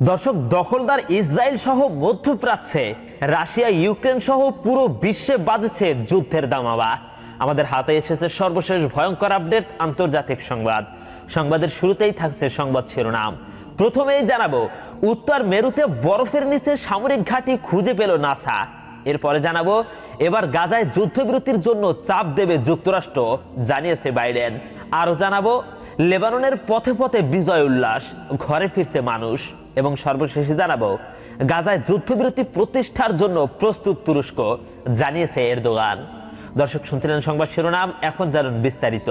দর্শক, দখলদার ইসরায়েল সহ মধ্যপ্রাচ্যে রাশিয়া ইউক্রেন সহ পুরো বিশ্বে বাজছে যুদ্ধের দামামা। আমাদের হাতে এসেছে সর্বশেষ ভয়ঙ্কর আপডেট, আন্তর্জাতিক সংবাদ। সংবাদের শুরুতেই থাকছে সংবাদ শিরোনাম। প্রথমেই জানাবো, উত্তর মেরুতে বরফের নিচে সামরিক ঘাঁটি খুঁজে পেল নাসা। এরপরে জানাবো, এবার গাজায় যুদ্ধবিরতির জন্য চাপ দেবে যুক্তরাষ্ট্র, জানিয়েছে বাইডেন। আরো জানাবো, লেবাননের পথে পথে বিজয় উল্লাস, ঘরে ফিরছে মানুষ। এবং সর্বশেষে জানাবো, গাজায় যুদ্ধবিরতি প্রতিষ্ঠার জন্য প্রস্তুত তুরস্ক, জানিয়েছে এরদোগান। দর্শক, শুনছিলেন সংবাদ শিরোনাম, এখন জানুন বিস্তারিত।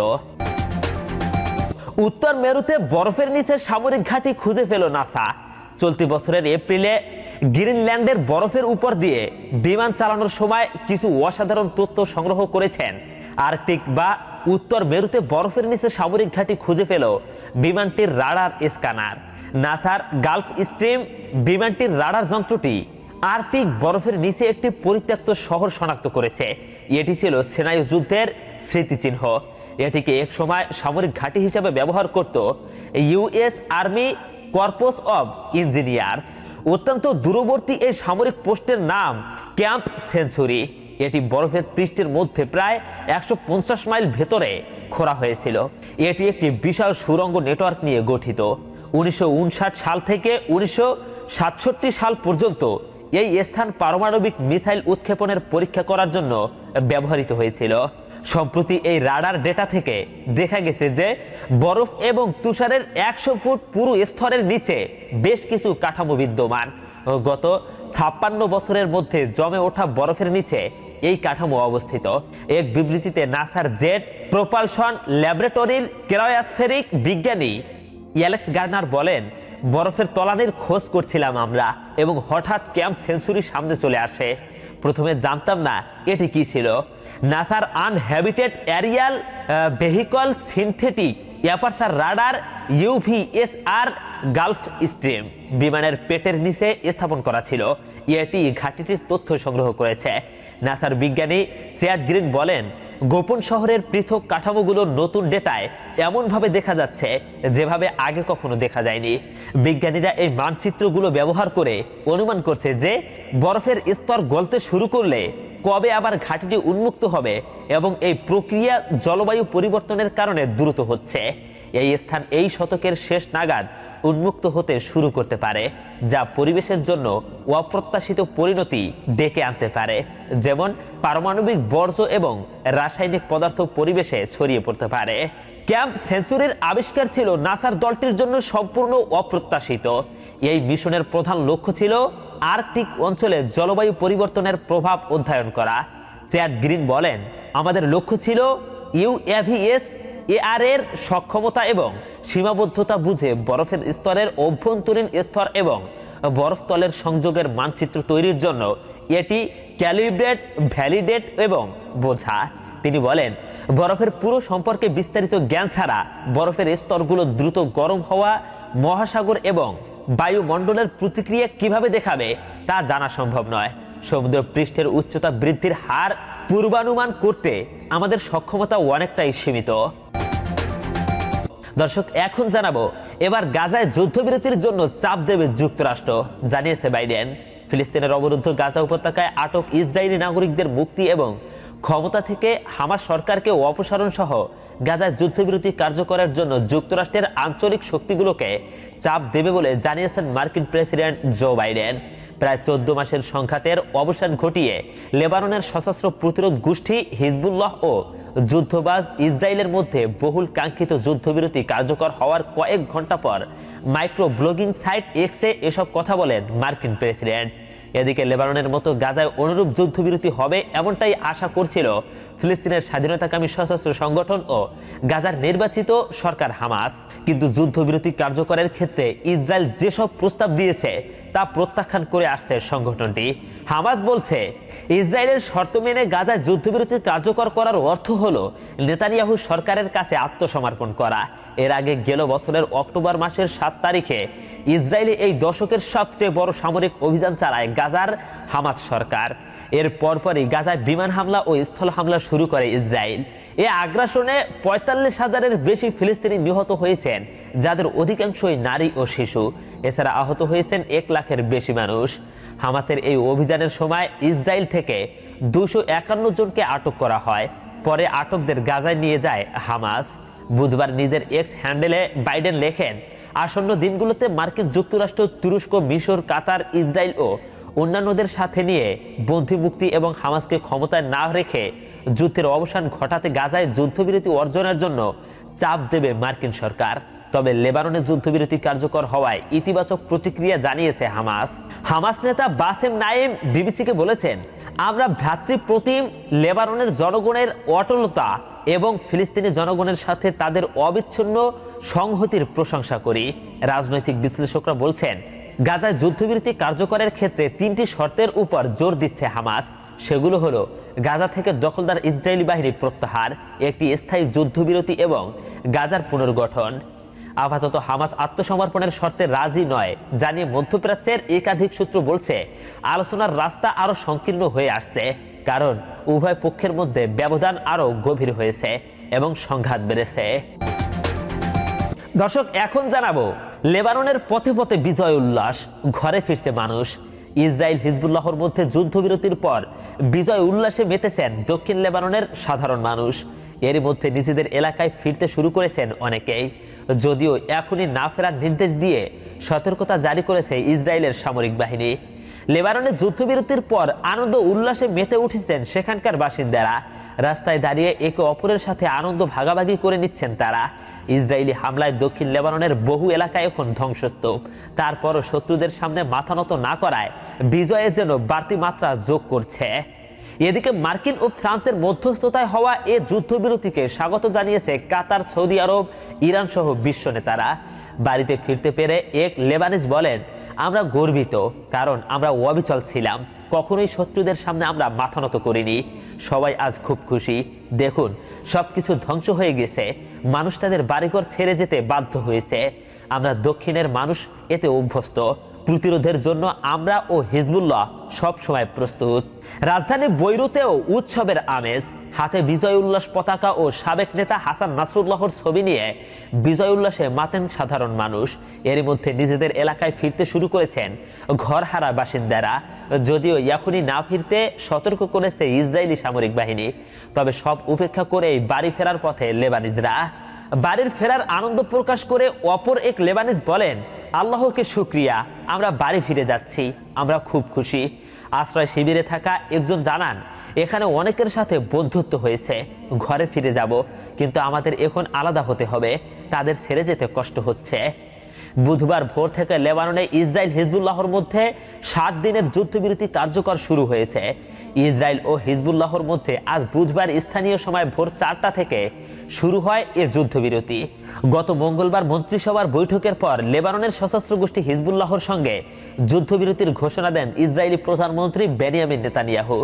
উত্তর মেরুতে বরফের নিচে সামরিক ঘাঁটি খুঁজে পেল নাসা। চলতি বছরের এপ্রিলে গ্রিনল্যান্ডের বরফের উপর দিয়ে বিমান চালানোর সময় কিছু অসাধারণ তথ্য সংগ্রহ করেছেন আর্কটিক বা উত্তর মেরুতে বরফের নিচে সামরিক ঘাঁটি খুঁজে পেল বিমানটির রাডার স্ক্যানার। নাসার গালফ স্ট্রিম বিমানটির রাডার যন্ত্রটি আর্কটিক বরফের নিচে একটি পরিত্যক্ত শহর শনাক্ত করেছে। এটি ছিল স্নায়ু যুদ্ধের স্মৃতিচিহ্ন। এটিকে এক সময় সামরিক ঘাঁটি হিসেবে ব্যবহার করত US army corps of engineers. অত্যন্ত দূরবর্তী এই সামরিক পোস্টের নাম ক্যাম্প সেঞ্চুরি। এটি বরফের পৃষ্ঠের মধ্যে প্রায় 150 মাইল ভেতরে খোঁড়া হয়েছিল। এটি একটি বিশাল সুড়ঙ্গ নেটওয়ার্ক নিয়ে গঠিত। 1959 সাল থেকে 1967 সাল পর্যন্ত এই স্থান পারমাণবিক মিসাইল উৎক্ষেপণের পরীক্ষা করার জন্য ব্যবহৃত হয়েছিল। সম্প্রতি এই রাডার ডেটা থেকে দেখা গেছে যে বরফ এবং তুষারের 100 ফুট পুরো স্তরের নিচে বেশ কিছু কাঠামো বিদ্যমান। গত 56 বছরের মধ্যে জমে ওঠা বরফের নিচে এই কাঠামো অবস্থিত। এক বিবৃতিতে নাসার জেট প্রপালশন ল্যাবরেটরির ক্রায়োস্ফেরিক বিজ্ঞানী অ্যালেক্স গার্নার বলেন, বরফের তলানির খোঁজ করছিলাম আমরা এবং হঠাৎ ক্যাম্প সেঞ্চুরির সামনে চলে আসে। প্রথমে জানতাম না এটি কি ছিল। নাসার uninhabited aerial vehicle synthetic aperture radar UVSAR Gulfstream বিমানের পেটের নিচে স্থাপন করা ছিল। এটি ঘাঁটিটির তথ্য সংগ্রহ করেছে। নাসার বিজ্ঞানী চ্যাড গ্রিন বলেন, গোপন শহরের পৃথক কাঠামোগুলো নতুন ডেটায় এমনভাবে দেখা যাচ্ছে যেভাবে আগে কখনো দেখা যায়নি। বিজ্ঞানীরা এই মানচিত্রগুলো ব্যবহার করে অনুমান করছে যে বরফের স্তর গলতে শুরু করলে কবে আবার ঘাঁটিটি উন্মুক্ত হবে এবং এই প্রক্রিয়া জলবায়ু পরিবর্তনের কারণে দ্রুত হচ্ছে। এই স্থান এই শতকের শেষ নাগাদ উন্মুক্ত হতে শুরু করতে পারে, যা পরিবেশের জন্য অপ্রত্যাশিত পরিণতি ডেকে আনতে পারে, যেমন পারমাণবিক বর্জ্য এবং রাসায়নিক পদার্থ পরিবেশে ছড়িয়ে পড়তে পারে। ক্যাম্প সেঞ্চুরির আবিষ্কার ছিল নাসার দলটির জন্য সম্পূর্ণ অপ্রত্যাশিত। এই মিশনের প্রধান লক্ষ্য ছিল আর্কটিক অঞ্চলে জলবায়ু পরিবর্তনের প্রভাব অধ্যয়ন করা। চ্যাড গ্রিন বলেন, আমাদের লক্ষ্য ছিল ইউএভিএস এআর এর সক্ষমতা এবং সীমাবদ্ধতা বুঝে বরফের স্তরের অভ্যন্তরীণ স্তর এবং বরফতলের সংযোগের মানচিত্র তৈরির জন্য এটি ক্যালিব্রেট, ভ্যালিডেট এবং বোঝা। তিনি বলেন, বরফের পুরো সম্পর্কে বিস্তারিত জ্ঞান ছাড়া বরফের স্তরগুলো দ্রুত গরম হওয়া, মহাসাগর এবং বায়ুমণ্ডলের প্রতিক্রিয়া কিভাবে দেখাবে তা জানা সম্ভব নয়। সমুদ্র পৃষ্ঠের উচ্চতা বৃদ্ধির হার পূর্বানুমান করতে আমাদের সক্ষমতা অনেকটাই সীমিত। দর্শক, এখন জানাবো, এবার গাজায় যুদ্ধবিরতির জন্য চাপ দেবে যুক্তরাষ্ট্র, জানিয়েছে বাইডেন। ফিলিস্তিনের অবরুদ্ধ গাজা উপত্যকায় আটক ইসরায়েলি নাগরিকদের মুক্তি এবং ক্ষমতা থেকে হামাস সরকারকে অপসারণ সহ গাজায় যুদ্ধবিরতি কার্যকরের জন্য যুক্তরাষ্ট্রের আঞ্চলিক শক্তিগুলোকে চাপ দেবে বলে জানিয়েছেন মার্কিন প্রেসিডেন্ট জো বাইডেন। প্রায় 14 মাসের সংঘাতের অবসান ঘটিয়ে লেবাননের সশস্ত্র প্রতিরোধ গোষ্ঠী হিজবুল্লাহ ও যুদ্ধবাজ ইসরায়েলের মধ্যে বহুল কাঙ্ক্ষিত যুদ্ধবিরতি কার্যকর হওয়ার কয়েক ঘন্টা পর মাইক্রো ব্লগিং সাইট এক্সে এসব কথা বলেন মার্কিন প্রেসিডেন্ট। এদিকে লেবাননের মতো গাজায় অনুরূপ যুদ্ধবিরতি হবে এমনটাই আশা করছিল ফিলিস্তিনের স্বাধীনতাকামী সশস্ত্র সংগঠন ও গাজার নির্বাচিত সরকার হামাস। কিন্তু যুদ্ধবিরতি কার্যকরের ক্ষেত্রে ইসরায়েল যেসব প্রস্তাব দিয়েছে তা প্রত্যাখ্যান করে আসছে সংগঠনটি। হামাস বলছে, ইসরায়েলের শর্ত মেনে গাজায় যুদ্ধবিরতি কার্যকর করার অর্থ হলো নেতানিয়াহু সরকারের কাছে আত্মসমর্পণ করা। এর আগে গেল বছরের অক্টোবর মাসের 7 তারিখে ইসরায়েলে এই দশকের সবচেয়ে বড় সামরিক অভিযান চালায় গাজার হামাস সরকার। এর পরপরই গাজায় বিমান হামলা ও স্থল হামলা শুরু করে ইসরায়েল। এই আগ্রাসনে ৪৫,০০০-এর বেশি ফিলিস্তিনি নিহত হয়েছেন, যাদের অধিকাংশই নারী ও শিশু। এছাড়া আহত হয়েছেন ১ লাখের বেশি মানুষ। হামাসের এই অভিযানের সময় ইসরায়েল থেকে ২৫১ জনকে আটক করা হয়। পরে আটকদের গাজায় নিয়ে যায় হামাস। বুধবার নিজের এক্স হ্যান্ডেলে বাইডেন লেখেন, আসন্ন দিনগুলোতে মার্কিন যুক্তরাষ্ট্র, তুরস্ক, মিশর, কাতার, ইসরায়েল ও অন্যান্যদের সাথে নিয়ে বন্দী মুক্তি এবং হামাসকে ক্ষমতায় না রেখে যুদ্ধের অবসান ঘটাতে গাজায় যুদ্ধবিরতি অর্জনের জন্য চাপ দেবে মার্কিন সরকার। তবে লেবাননের যুদ্ধবিরতি কার্যকর হওয়ায় ইতিবাচক প্রতিক্রিয়া জানিয়েছে হামাস। হামাস নেতা বাসেম নাইম বিবিসিকে বলেছেন, আমরা ভ্রাতৃপ্রতিম লেবাননের জনগণের অটলতা এবং ফিলিস্তিনি জনগণের সাথে তাদের অবিচ্ছিন্ন সংহতির প্রশংসা করি। রাজনৈতিক বিশ্লেষকরা বলছেন, গাজায় যুদ্ধবিরতি কার্যকরের ক্ষেত্রে ৩টি শর্তের উপর জোর দিচ্ছে হামাস। সেগুলো হলো গাজা থেকে দখলদার ইসরায়েলি বাহিনী প্রত্যাহার, একটি স্থায়ী যুদ্ধবিরতি এবং গাজার পুনর্গঠন। আপাতত হামাস আত্মসমর্পণের শর্তে রাজি নয় জানিয়ে মধ্যপ্রাচ্যের একাধিক সূত্র বলছে, আলোচনার রাস্তা আরো সংকীর্ণ হয়ে আসছে, কারণ উভয় পক্ষের মধ্যে ব্যবধান আরো গভীর হয়েছে এবং সংঘাত বেড়েছে। দর্শক, এখন জানাবো লেবাননের পথে পথে বিজয় উল্লাস, ঘরে ফিরছে মানুষ। ইসরায়েল হিজবুল্লাহর মধ্যে যুদ্ধবিরতির পর বিজয় উল্লাসে মেতেছেন দক্ষিণ লেবাননের সাধারণ মানুষ। এর মধ্যে নিজেদের এলাকায় ফিরতে শুরু করেছেন অনেকেই, যদিও এখনই না ফেরার নির্দেশ দিয়ে সতর্কতা জারি করেছে ইসরায়েলের সামরিক বাহিনী। লেবাননের যুদ্ধবিরতির পর আনন্দ উল্লাসে মেতে উঠেছেন সেখানকার বাসিন্দারা। রাস্তায় দাঁড়িয়ে একে অপরের সাথে আনন্দ ভাগাভাগি করে নিচ্ছেন তারা। ইসরায়েলি হামলায় দক্ষিণ লেবাননের বহু এলাকায় এখন ধ্বংসস্তূপ। তারপরও শত্রুদের সামনে মাথা নত না করায় বিজয়ে যেন বাড়তি মাত্রা যোগ করছে। এদিকে মার্কিন ও ফ্রান্সের মধ্যস্থতায় হওয়া এ যুদ্ধবিরতিকে স্বাগত জানিয়েছে কাতার, সৌদি আরব, ইরান সহ বিশ্ব নেতারা। বাড়িতে ফিরতে পেরে এক লেবানিজ বলেন, আমরা গর্বিত, কারণ আমরা অবিচল ছিলাম, কখনোই শত্রুদের সামনে আমরা মাথা নত করিনি। সবাই আজ খুব খুশি। দেখুন, সবকিছু ধ্বংস হয়ে গেছে, মানুষ তাদের বাড়িঘর ছেড়ে যেতে বাধ্য হয়েছে। আমরা দক্ষিণের মানুষ এতে অভ্যস্ত। প্রতিরোধের জন্য আমরা ও হিজবুল্লাহ সব সময় প্রস্তুত। রাজধানী বৈরুতেও উৎসবের আমেজ। হাতে বিজয় উল্লাস পতাকা ও সাবেক নেতা হাসান নাসরুল্লাহর ছবি নিয়ে বিজয় উল্লাসে মাতেন সাধারণ মানুষ। এর মধ্যে নিজেদের এলাকায় ফিরতে শুরু করেছেন ঘরহারা বাসিন্দারা। যদিও এখনই না ফিরতে সতর্ক করেছে ইসরায়েলি সামরিক বাহিনী, তবে সব উপেক্ষা করেই বাড়ি ফেরার পথে লেবানিজরা। বাড়ির ফেরার আনন্দ প্রকাশ করে অপর এক লেবানিজ বলেন, আল্লাহকে শুকরিয়া, আমরা বাড়ি ফিরে যাচ্ছি, আমরা খুব খুশি। আশ্রয় শিবিরে থাকা একজন জানান, এখানে অনেকের সাথে বন্ধুত্ব হয়েছে, ঘরে ফিরে যাব, কিন্তু আমাদের এখন আলাদা হতে হবে, তাদের ছেড়ে যেতে কষ্ট হচ্ছে। বুধবার ভোর থেকে লেবাননে ইসরায়েল হিজবুল্লাহর মধ্যে 7 দিনের যুদ্ধবিরতি কার্যকর শুরু হয়েছে। ইসরায়েল ও হিজবুল্লাহর মধ্যে আজ বুধবার স্থানীয় সময় ভোর 4টা থেকে শুরু হয় এ যুদ্ধবিরতি। গত মঙ্গলবার মন্ত্রিসভার বৈঠকের পর লেবাননের সশস্ত্র গোষ্ঠী হিজবুল্লাহর সঙ্গে যুদ্ধবিরতির ঘোষণা দেন ইসরায়েলি প্রধানমন্ত্রী বেনিয়ামিন নেতানিয়াহু।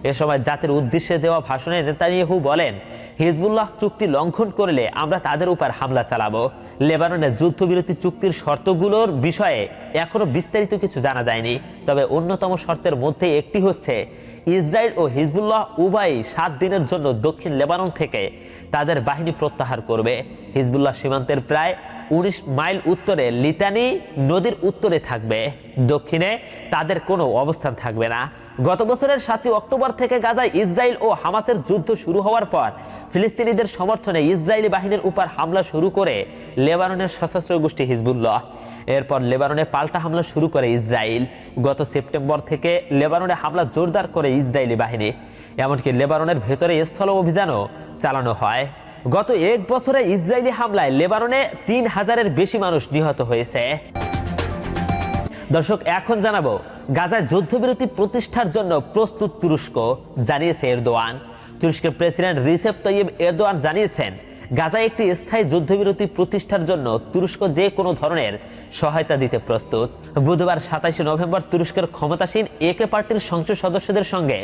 এ সময় জাতির উদ্দেশ্যে দেওয়া ভাষণে নেতানিয়াহু বলেন, হিজবুল্লাহ চুক্তি লঙ্ঘন করলে আমরা তাদের উপর হামলা চালাবো। লেবাননের যুদ্ধবিরতি চুক্তির শর্তগুলোর বিষয়ে এখনো বিস্তারিত কিছু জানা যায়নি, তবে অন্যতম শর্তের মধ্যে একটি হচ্ছে ইসরায়েল ও হিজবুল্লাহ উভয়ই 7 দিনের জন্য দক্ষিণ লেবানন থেকে তাদের বাহিনী প্রত্যাহার করবে। হিজবুল্লাহ সীমান্তের প্রায় 19 মাইল উত্তরে লিতানি নদীর উত্তরে থাকবে, দক্ষিণে তাদের কোনো অবস্থান থাকবে না। গত বছরের 7 অক্টোবর থেকে গাজায় ইসরায়েল ও হামাসের যুদ্ধ শুরু হওয়ার পর ফিলিস্তিনিদের সমর্থনে ইসরায়েলি বাহিনীর উপর হামলা শুরু করে লেবাননের সশস্ত্র গোষ্ঠী হিজবুল্লাহ। এরপর লেবাননে পাল্টা হামলা শুরু করে ইসরায়েল। গত সেপ্টেম্বর থেকে লেবাননে হামলা জোরদার করে ইসরায়েলি বাহিনী, এমনকি লেবাননের ভেতরে স্থল অভিযানও চালানো হয়। গত 1 বছরে ইসরায়েলি হামলায় লেবাননে 3000-এর বেশি মানুষ নিহত হয়েছে। দর্শক, এখন জানাবো গাজায় যুদ্ধবিরতি প্রতিষ্ঠার জন্য প্রস্তুত তুরস্ক, জানিয়েছে এরদোয়ান। তুরস্কের প্রেসিডেন্ট রিসেপ তাইয়িপ এরদোয়ান জানিয়েছেন, গাজায় একটি স্থায়ী যুদ্ধবিরতি প্রতিষ্ঠার জন্য তুরস্ক যে কোনো ধরনের সহায়তা দিতে প্রস্তুত। বুধবার 27 নভেম্বর তুরস্কের ক্ষমতাসীন একে পার্টির সংসদ সদস্যদের সঙ্গে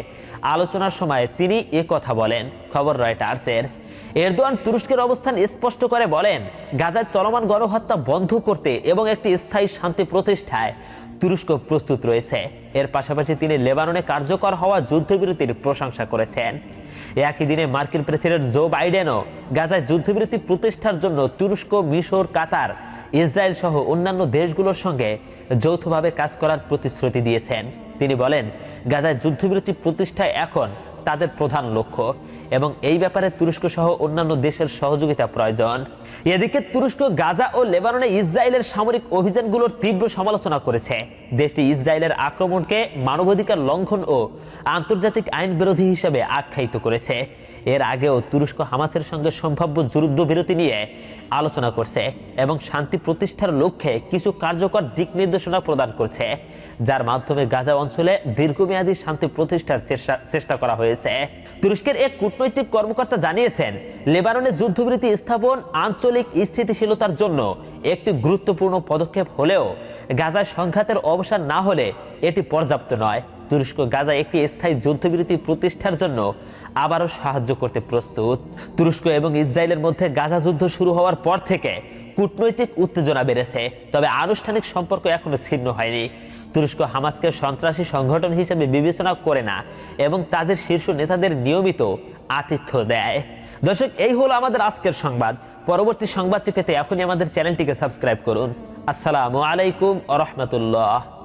আলোচনার সময় তিনি কথা বলেন, খবর রয়টার্সের। এরদোয়ান তুরস্কের অবস্থান স্পষ্ট করে বলেন, গাজায় চলমান গণহত্যা বন্ধ করতে এবং একটি স্থায়ী শান্তি প্রতিষ্ঠায় তুরস্ক প্রস্তুত রয়েছে। এর পাশাপাশি তিনি লেবাননে কার্যকর হওয়া যুদ্ধবিরতির প্রশংসা করেছেন। একই দিনে মার্কিন প্রেসিডেন্ট জো বাইডেনও গাজায় যুদ্ধবিরতি প্রতিষ্ঠার জন্য তুরস্ক, মিশর, কাতার, ইসরায়েল সহ অন্যান্য দেশগুলোর সঙ্গে যৌথভাবে কাজ করার প্রতিশ্রুতি দিয়েছেন। তিনি বলেন, গাজায় যুদ্ধবিরতি প্রতিষ্ঠা এখন তাদের প্রধান লক্ষ্য এবং এই ব্যাপারে তুরস্ক সহ অন্যান্য দেশের সহযোগিতা প্রয়োজন। এদিকে তুরস্ক গাজা ও লেবাননে ইসরায়েলের সামরিক অভিযানগুলোর তীব্র সমালোচনা করেছে। দেশটি ইসরায়েলের আক্রমণকে মানবাধিকার লঙ্ঘন ও আন্তর্জাতিক আইন বিরোধী হিসেবে আখ্যায়িত করেছে। এর আগেও তুরস্ক হামাসের সঙ্গে সম্ভাব্য যুদ্ধবিরতি নিয়ে আলোচনা করছে এবং শান্তি প্রতিষ্ঠার লক্ষ্যে কিছু কার্যকর দিক নির্দেশনা প্রদান করছে, যার মাধ্যমে গাজা অঞ্চলে দীর্ঘমেয়াদী শান্তি প্রতিষ্ঠার চেষ্টা করা হয়েছে। তুরস্কের এক কূটনৈতিক কর্মকর্তা জানিয়েছেন, লেবাননে যুদ্ধবিরতি স্থাপন আঞ্চলিক স্থিতিশীলতার জন্য একটি গুরুত্বপূর্ণ পদক্ষেপ হলেও গাজায় সংঘাতের অবসান না হলে এটি পর্যাপ্ত নয়। তুরস্ক গাজায় একটি স্থায়ী যুদ্ধবিরতি প্রতিষ্ঠার জন্য আবারও সাহায্য করতে প্রস্তুত। তুরস্ক এবং ইসরায়েলের মধ্যে গাজা যুদ্ধ শুরু হওয়ার পর থেকে কূটনৈতিক উত্তেজনা বেড়েছে, তবে আনুষ্ঠানিক সম্পর্ক এখনো ছিন্ন হয়নি। তুরস্ক হামাসকে সন্ত্রাসী সংগঠন হিসেবে বিবেচনা করে না এবং তাদের শীর্ষ নেতাদের নিয়মিত আতিথ্য দেয়। দর্শক, এই হলো আমাদের আজকের সংবাদ। পরবর্তী সংবাদটি পেতে এখনই আমাদের চ্যানেলটিকে সাবস্ক্রাইব করুন। আসসালামু আলাইকুম ওয়া রাহমাতুল্লাহ।